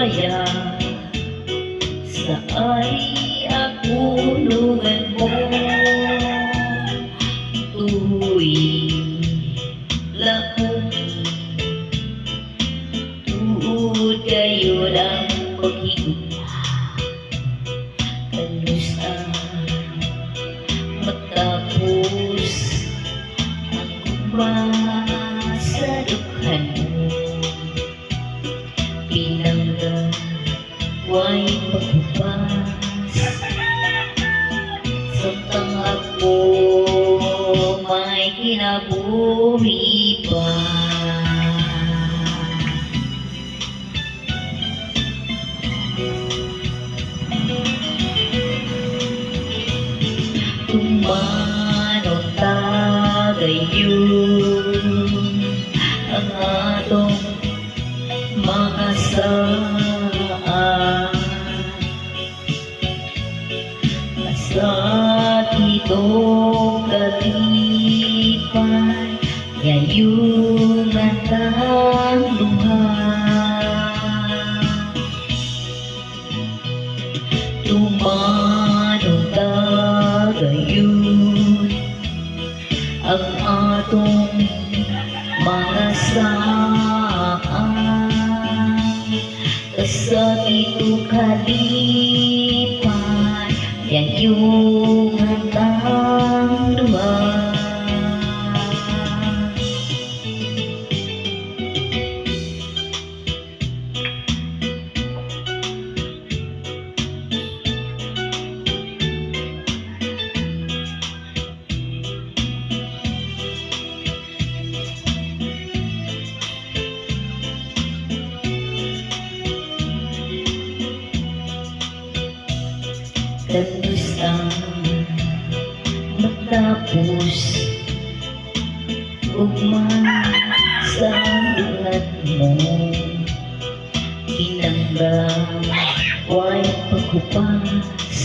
ligaya sa ay akulungan mo tuwing lakong tuod kayo lang paghigugma kalos ang matapos ang guma sa dukhan mo pinangga way pagbukas samtang ako may kinabuhi pa. Tumanong tagayon ang atong mga saan sa itong kalipay ngayong atang luha. Tumanong tagayon ang atong mga saan sa itong kalipay ngayong atang luha. Tapos ang matapos ugman sa luhat mo kinanggang way pagkupas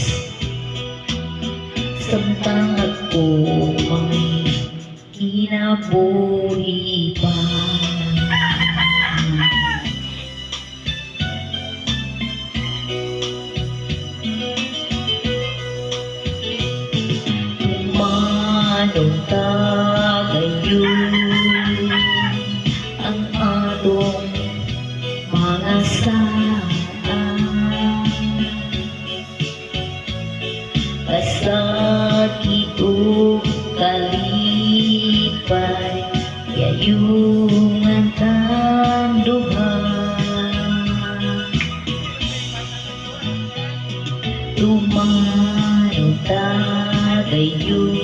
samtang ako may kinabuhi pa. Tumanong tagayon ang atong mga saan sa itong kalipay ngayong atang luha. Tumanong tagayon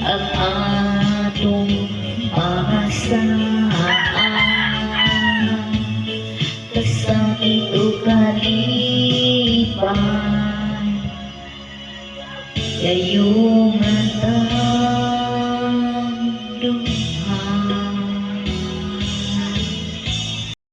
ang atong mga saan sa itong kalipay ngayong